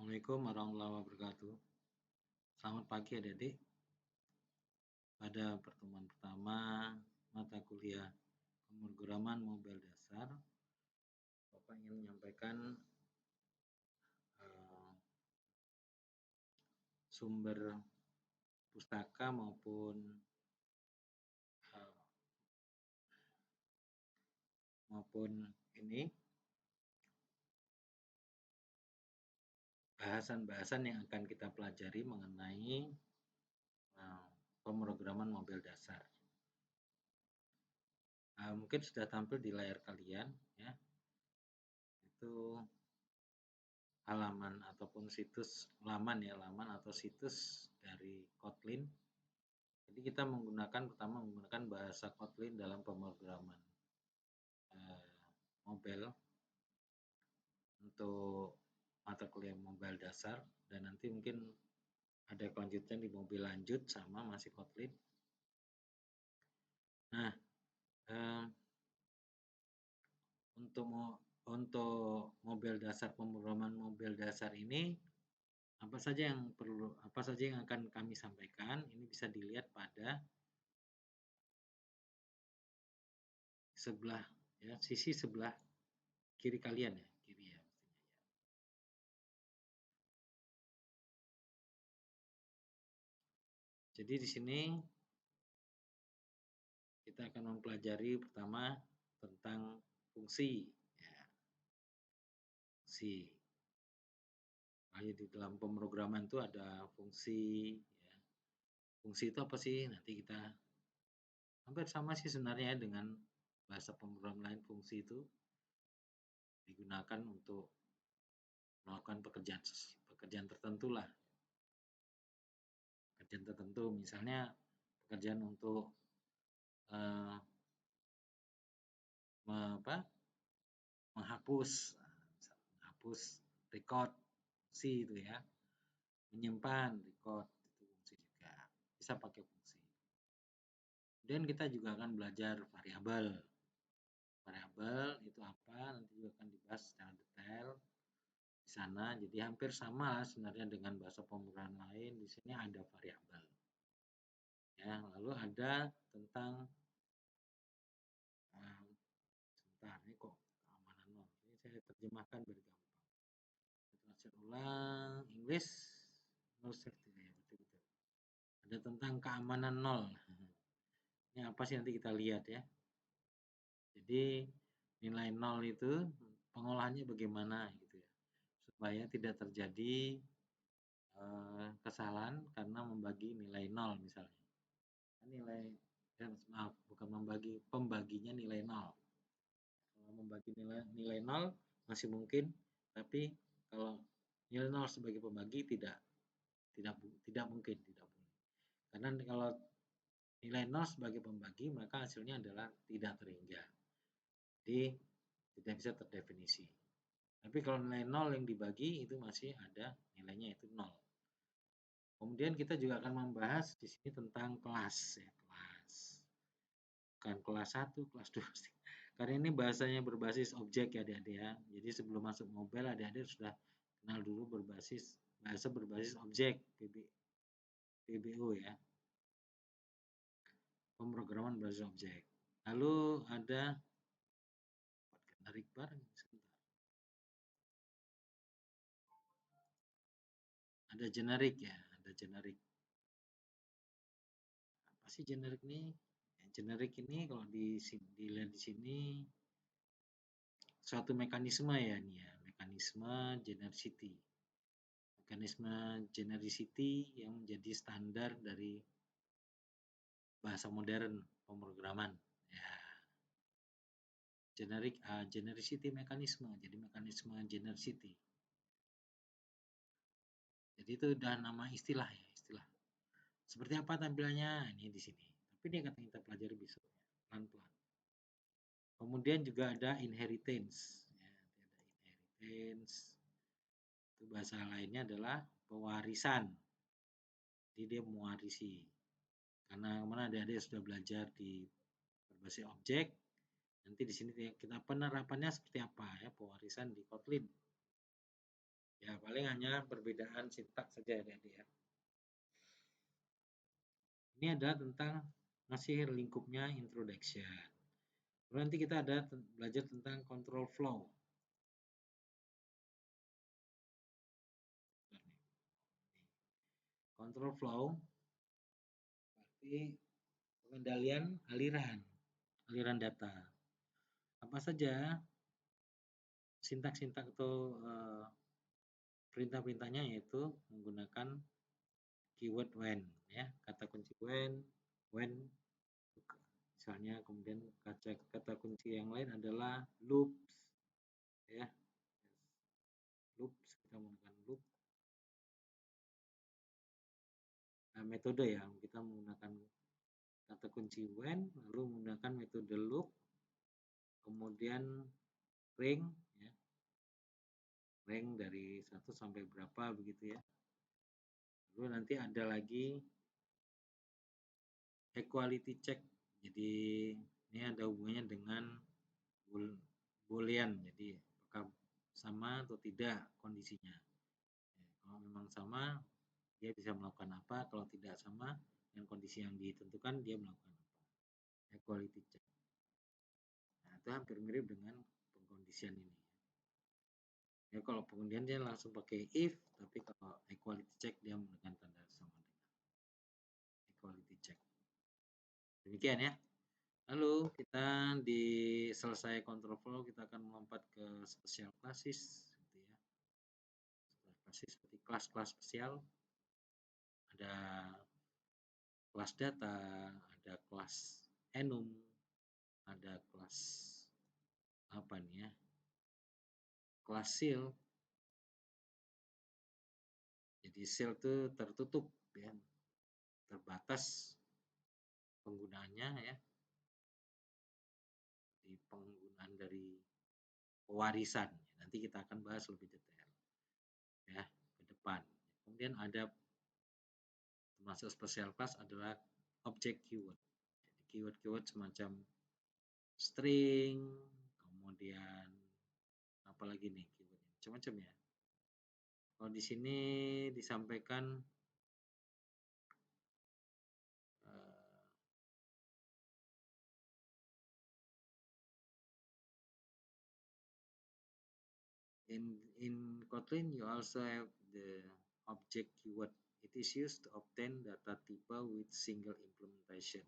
Assalamualaikum warahmatullahi wabarakatuh. Selamat pagi adik-adik. Pada pertemuan pertama mata kuliah pemrograman mobile dasar, Bapak ingin menyampaikan sumber pustaka maupun ini bahasan-bahasan yang akan kita pelajari mengenai pemrograman mobile dasar. Mungkin sudah tampil di layar kalian, ya. Itu halaman ataupun situs laman atau situs dari Kotlin. Jadi kita pertama menggunakan bahasa Kotlin dalam pemrograman mobile untuk mata kuliah mobile dasar, dan nanti mungkin ada kelanjutan di mobile lanjut sama masih Kotlin. Nah, untuk mobile dasar, pemrograman mobile dasar ini apa saja yang akan kami sampaikan, ini bisa dilihat pada sisi sebelah kiri kalian, ya, kiri ya. Jadi di sini kita akan mempelajari pertama tentang fungsi, ya. Fungsi. Di dalam pemrograman itu ada fungsi, ya. Fungsi itu apa sih? Nanti kita hampir sama sih sebenarnya dengan bahasa pemrograman lain. Fungsi itu digunakan untuk melakukan pekerjaan tertentu lah. Pekerjaan tertentu, misalnya pekerjaan untuk menghapus record, fungsi itu ya. Menyimpan record, itu fungsi juga. Bisa pakai fungsi. Kemudian kita juga akan belajar variabel. Variabel itu apa? Nanti juga akan dibahas secara detail di sana. Jadi hampir sama sebenarnya dengan bahasa pemrograman lain. Di sini ada variabel. Ya, lalu ada tentang sebentar, ini kok keamanan nol. Ini saya terjemahkan biar gampang. Saya ulang, English no safety, ya, betul-betul. Ada tentang keamanan nol. Ini apa sih, nanti kita lihat ya. Jadi nilai nol itu pengolahannya bagaimana gitu ya, supaya tidak terjadi kesalahan karena membagi nilai nol misalnya. Pembaginya nilai nol. Kalau membagi nilai nol masih mungkin, tapi kalau nilai nol sebagai pembagi tidak mungkin. Karena kalau nilai nol sebagai pembagi, maka hasilnya adalah tidak terhingga. Jadi tidak bisa terdefinisi. Tapi kalau nilai nol yang dibagi itu masih ada nilainya, itu nol. Kemudian kita juga akan membahas di sini tentang kelas, ya, kelas. Bukan kelas 1, kelas 2. Karena ini bahasanya berbasis objek ya adik-adik ya. Jadi sebelum masuk mobile, adik-adik sudah kenal dulu bahasa berbasis objek, PBO ya. Pemrograman berbasis objek. Lalu ada tarik bareng sebentar. Ada generik ya, ada generik. Apa sih generik ini? Generik ini kalau dilihat di sini suatu mekanisme ya, nih ya, mekanisme genericity. Mekanisme genericity yang menjadi standar dari bahasa modern pemrograman. Ya. Genericity mekanisme, jadi mekanisme genericity. Jadi itu udah nama istilah ya, istilah. Seperti apa tampilannya? Ini di sini. Tapi ini akan kita pelajari besok ya, pelan-pelan. Kemudian juga ada inheritance. Ya, ada inheritance. Itu bahasa lainnya adalah pewarisan. Jadi dia mewarisi. Karena kemana adik-adik sudah belajar di berbasis objek, nanti di sini kita penerapannya seperti apa ya, pewarisan di Kotlin. Ya, paling hanya perbedaan sintaks saja ya, ya. Ini adalah tentang masih lingkupnya introduction. Lalu nanti kita ada belajar tentang control flow. Control flow berarti pengendalian aliran data. Apa saja sintak-sintak atau perintah-perintahnya, yaitu menggunakan keyword when, ya, kata kunci when misalnya, kemudian kata kunci yang lain adalah loops, ya, loops, kita menggunakan loop. Nah, metode ya, kita menggunakan kata kunci when, lalu menggunakan metode loop, kemudian ring, ya, ring dari 1 sampai berapa begitu ya. Lalu nanti ada lagi equality check. Jadi ini ada hubungannya dengan boolean. Jadi apakah sama atau tidak kondisinya. Kalau memang sama, dia bisa melakukan apa. Kalau tidak sama dengan kondisi yang ditentukan, dia melakukan apa. Equality check. Nah, itu hampir mirip dengan pengkondisian ini. Ya, kalau pengundian dia langsung pakai if, tapi kalau equality check dia menggunakan tanda sama dengan equality check. Demikian ya. Lalu kita di selesai control flow, kita akan melompat ke special classes, gitu ya. Special classes seperti kelas-kelas spesial. Ada kelas data, ada kelas enum, ada kelas apa nih ya? Kelas seal. Jadi seal itu tertutup ya, terbatas penggunaannya ya. Di penggunaan dari pewarisan. Nanti kita akan bahas lebih detail ya ke depan. Kemudian ada termasuk special class adalah object keyword. Jadi keyword-keyword semacam string, kemudian apalagi nih keyword macam-macam ya. Kalau di sini disampaikan in Kotlin you also have the object keyword. It is used to obtain data type with single implementation.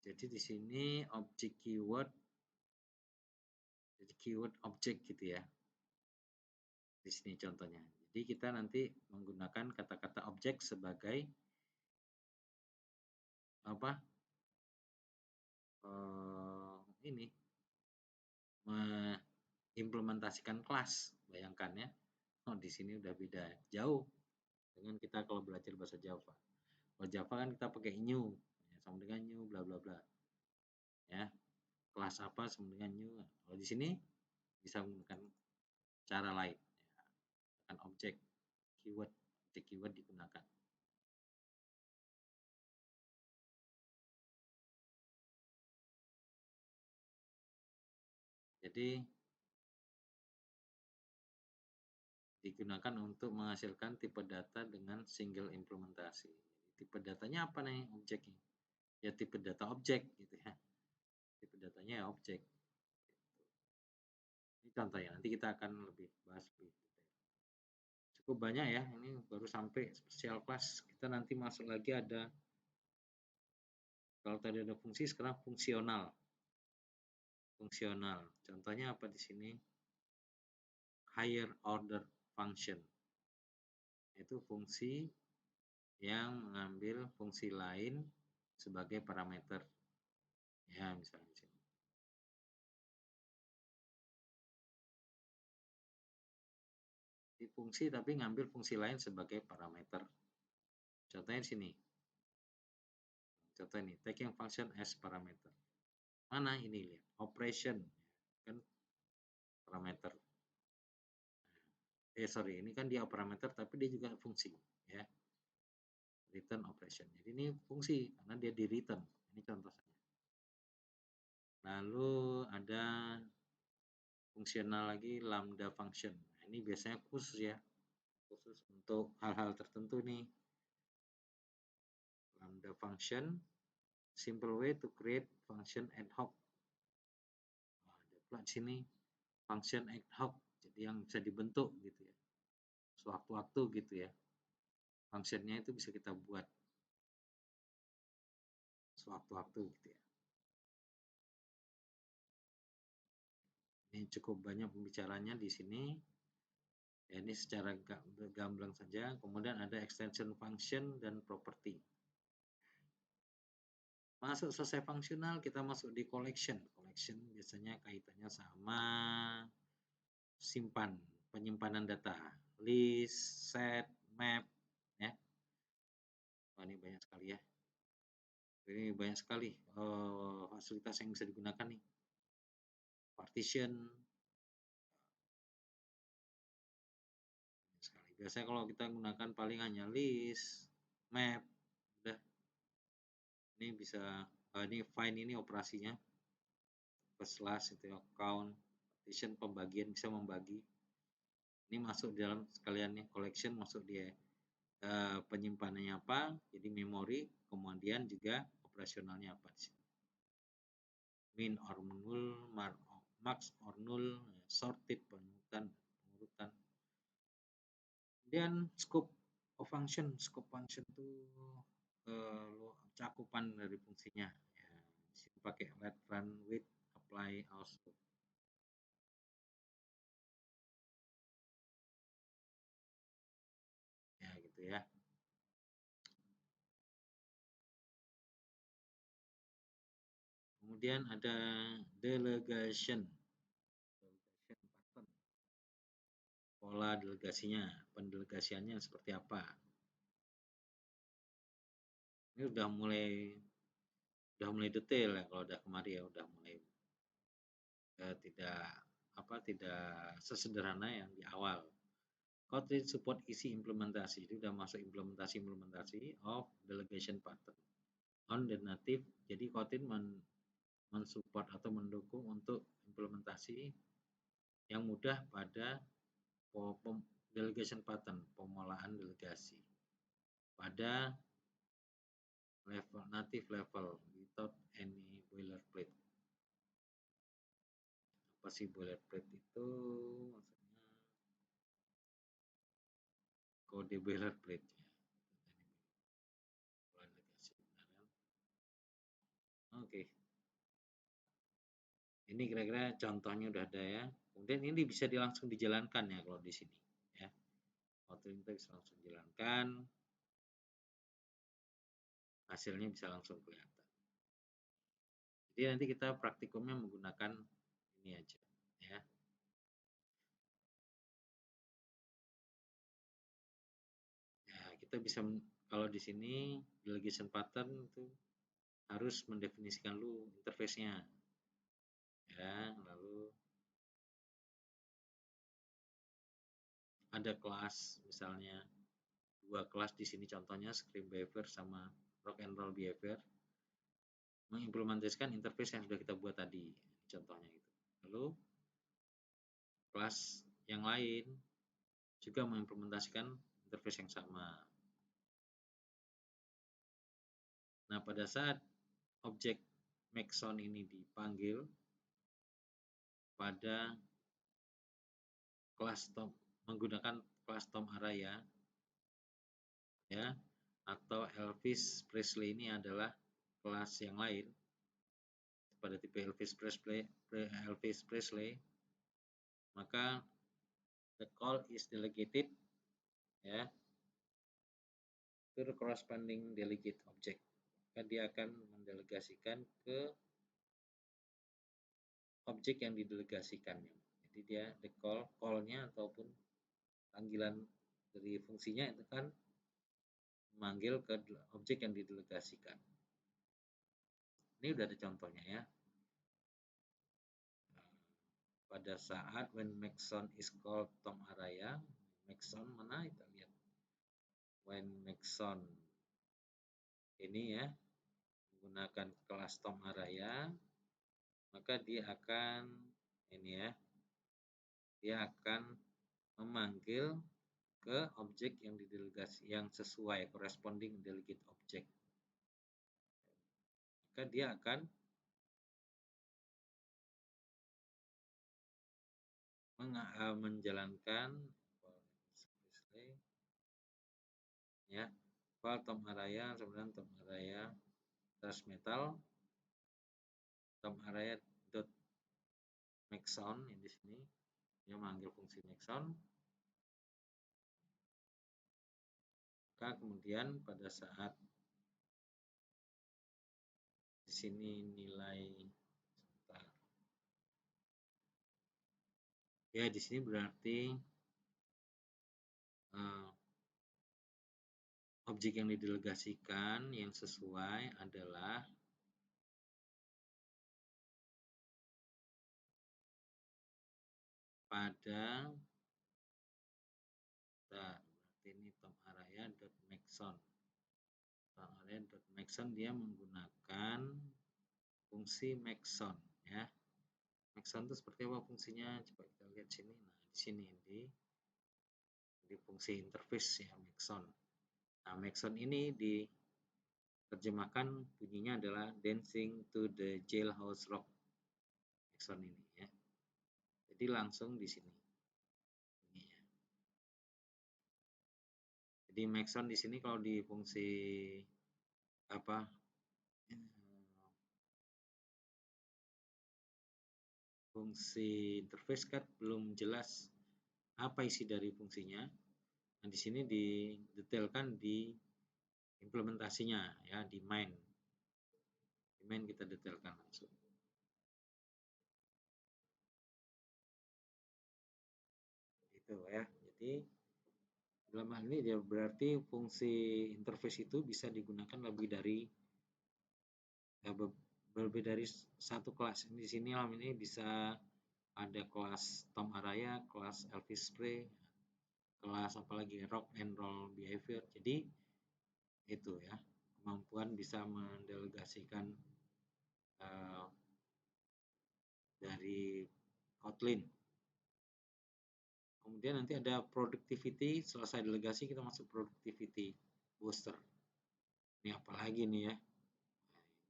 Jadi di sini object keyword, jadi keyword object gitu ya. Di sini contohnya. Jadi kita nanti menggunakan kata-kata objek sebagai apa? Ini mengimplementasikan kelas. Bayangkan ya. Oh, di sini udah beda jauh dengan kita kalau belajar bahasa Java. Kalau Java kan kita pakai new, ya, sama dengan new bla bla bla. Ya. Kelas apa sama dengan new. Kalau di sini bisa menggunakan cara lain. Ya. Objek keyword, objek keyword digunakan. Jadi digunakan untuk menghasilkan tipe data dengan single implementasi. Tipe datanya apa nih objeknya? Ya tipe data objek gitu ya. Tipe datanya ya objek. Ini contohnya, nanti kita akan lebih bahas lebih detail. Cukup banyak ya, ini baru sampai special class. Kita nanti masuk lagi ada, kalau tadi ada fungsi, sekarang fungsional. Fungsional. Contohnya apa di sini? Higher order function. Itu fungsi yang mengambil fungsi lain sebagai parameter. Ya, misalnya di sini. Di fungsi tapi ngambil fungsi lain sebagai parameter. Contohnya di sini. Contoh ini, taking function as parameter. Mana ini lihat? Operation kan parameter. Sorry, ini kan dia parameter tapi dia juga fungsi ya. return operation. Jadi ini fungsi karena dia di return. Ini contoh saja. Lalu ada fungsional lagi lambda function. Nah, ini biasanya khusus ya, khusus untuk hal-hal tertentu nih. Lambda function, simple way to create function ad hoc. Nah, ada pula di sini function ad hoc, jadi yang bisa dibentuk gitu ya, sewaktu-waktu gitu ya. Functionnya itu bisa kita buat sewaktu-waktu gitu ya. Ini cukup banyak pembicaranya di sini. Ya, ini secara gamblang saja. Kemudian ada extension function dan property. Masuk selesai fungsional, kita masuk di collection. Collection biasanya kaitannya sama simpan, penyimpanan data, list, set, map, ya. Oh, ini banyak sekali ya. Ini banyak sekali fasilitas yang bisa digunakan nih. Partition. Biasanya kalau kita gunakan paling hanya list, map, udah. Ini bisa, ini find ini operasinya. Slash itu account, partition pembagian, bisa membagi. Ini masuk di dalam sekalian nih, collection masuk dia penyimpanannya apa, jadi memori, kemudian juga operasionalnya apa di sini. Min or null, max or null, sorted pengurutan. Kemudian scope of function itu cakupan dari fungsinya. Ya, di sini pakai let, run, with, apply, also. Ya gitu ya. Kemudian ada delegation pattern. Pola delegasinya, pendelegasiannya seperti apa? Ini udah mulai detail ya, kalau udah kemari ya udah mulai tidak sesederhana yang di awal. Kotlin support isi implementasi, itu udah masuk implementasi of delegation pattern on the native. Jadi Kotlin mensupport atau mendukung untuk implementasi yang mudah pada delegation pattern, pemolahan delegasi pada level native level without any boilerplate. Apa sih boilerplate itu? Maksudnya kode boilerplate ya. Oke. Ini kira-kira contohnya udah ada ya. Kemudian ini bisa langsung dijalankan ya kalau di sini ya. Kotlin itu bisa langsung dijalankan. Hasilnya bisa langsung kelihatan. Jadi nanti kita praktikumnya menggunakan ini aja ya. Ya, kita bisa kalau di sini delegation pattern itu harus mendefinisikan dulu interface-nya. Ya, lalu ada kelas misalnya 2 kelas di sini contohnya screen behavior sama rock and roll behavior mengimplementasikan interface yang sudah kita buat tadi contohnya gitu. Lalu kelas yang lain juga mengimplementasikan interface yang sama. Nah, pada saat objek Maxon ini dipanggil pada kelas Tom menggunakan kelas Tom Araya ya, atau Elvis Presley ini adalah kelas yang lain pada tipe Elvis Presley, maka the call is delegated ya to the corresponding delegate object. Maka dia akan mendelegasikan ke objek yang didelegasikannya. Jadi dia the call-nya ataupun panggilan dari fungsinya itu kan memanggil ke objek yang didelegasikan. Ini udah ada contohnya ya. Pada saat when Maxon is called Tom Araya, Maxon mana kita lihat. When Maxon ini ya, menggunakan kelas Tom Araya, maka dia akan ini ya, dia akan memanggil ke objek yang didelegasi yang sesuai corresponding delegate object. Maka dia akan menjalankan ya file Tom Araya sebenarnya Tom Araya trash metal Tom Araya dot make sound di sini dia manggil fungsi make sound. Maka kemudian pada saat di sini nilai ya di sini berarti objek yang didelegasikan yang sesuai adalah pada berarti ini Tom Araya dot make sound. Tom Araya dot make sound dia menggunakan fungsi make sound ya. Make sound itu seperti apa fungsinya? Coba kita lihat sini. Nah, di sini di fungsi interface ya make sound. Nah, make sound ini diterjemahkan bunyinya adalah dancing to the jailhouse rock. Make sound ini ya. Jadi langsung di sini. Ini ya. Jadi make sound di sini kalau di fungsi apa? Fungsi interface kan belum jelas apa isi dari fungsinya. Nah, di sini didetailkan di implementasinya ya di main. Di main kita detailkan langsung. Itu ya. Jadi dalam hal ini dia berarti fungsi interface itu bisa digunakan lebih dari satu kelas. Di sini ini bisa ada kelas Tom Araya, kelas Elvis Presley, kelas apalagi rock and roll behavior. Jadi itu ya kemampuan bisa mendelegasikan dari Kotlin. Kemudian nanti ada productivity, selesai delegasi kita masuk productivity booster. Ini apa lagi nih ya?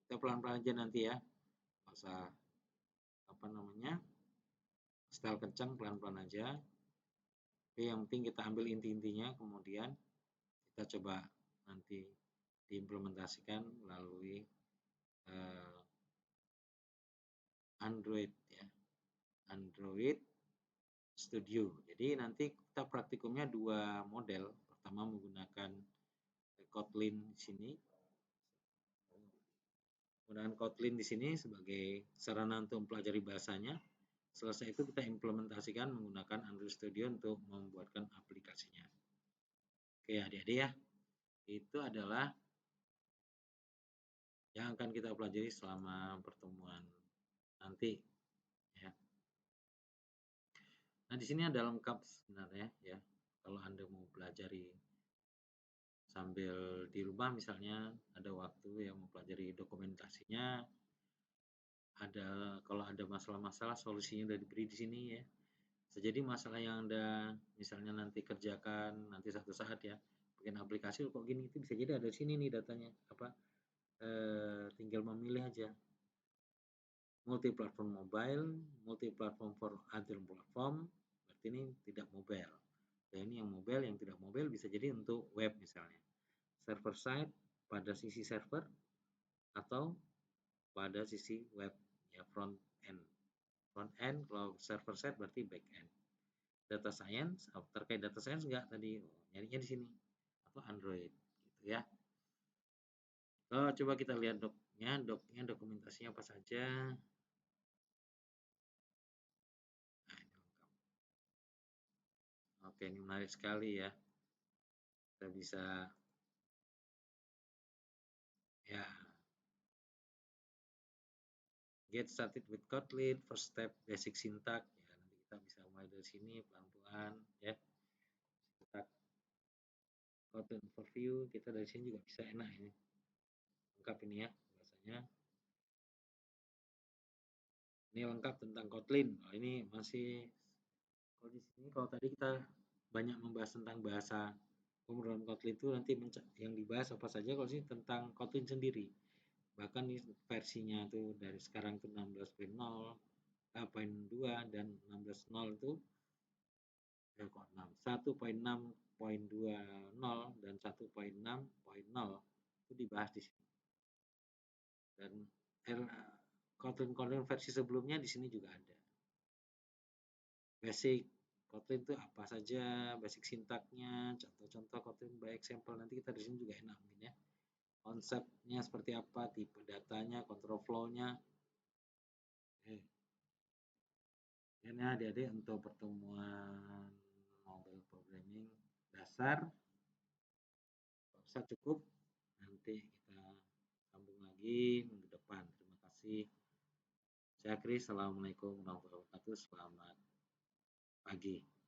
Kita pelan-pelan aja nanti ya. Masa apa namanya? Style kencang pelan-pelan aja. Oke, yang penting kita ambil inti-intinya, kemudian kita coba nanti diimplementasikan melalui Android ya. Android Studio. Jadi nanti kita praktikumnya dua model. Pertama menggunakan Kotlin di sini. Menggunakan Kotlin di sini sebagai sarana untuk mempelajari bahasanya. Selesai itu kita implementasikan menggunakan Android Studio untuk membuatkan aplikasinya. Oke adik-adik ya, itu adalah yang akan kita pelajari selama pertemuan nanti ya. Nah di sini ada lengkap sebenarnya ya. Kalau Anda mau pelajari sambil di rumah misalnya ada waktu yang mempelajari dokumentasinya, ada kalau ada masalah-masalah solusinya udah diberi di sini ya. Bisa jadi masalah yang Anda misalnya nanti kerjakan nanti satu saat ya bikin aplikasi kok gini itu bisa jadi ada di sini nih datanya apa tinggal memilih aja multi platform mobile, multi platform for other platform berarti ini tidak mobile. Dan ini yang mobile, yang tidak mobile bisa jadi untuk web misalnya server side pada sisi server atau pada sisi web ya front end. Front end kalau server side berarti back end. Data science terkait data science enggak tadi nyarinya di sini atau Android gitu ya. Coba kita lihat doknya dokumentasinya apa saja. Nah, ini lengkap. Oke, ini menarik sekali ya. Kita bisa ya get started with Kotlin, first step basic syntax ya. Nanti kita bisa mulai dari sini pelan-pelan ya. Syntax Kotlin overview kita dari sini juga bisa enak ini. lengkap ini ya bahasanya. Ini lengkap tentang Kotlin. Oh, ini masih kalau di sini kalau tadi kita banyak membahas tentang bahasa pemrograman Kotlin itu nanti yang dibahas apa saja kalau sih tentang Kotlin sendiri. Bahkan ini versinya tuh dari sekarang tuh 16.0, 2 dan 16.0 itu ya kok 6, 1.6.20 dan 1.6.0 itu dibahas di sini. Dan Kotlin versi sebelumnya di sini juga ada. Basic Kotlin itu apa saja, basic sintaknya, contoh-contoh Kotlin by example nanti kita di sini juga enak mungkin ya. Konsepnya seperti apa, tipe datanya, control flow-nya. Ini adik-adik untuk pertemuan mobile programming dasar. Bisa cukup. Nanti kita sambung lagi minggu depan. Terima kasih. Saya Kris. Assalamualaikum warahmatullahi wabarakatuh. Selamat pagi.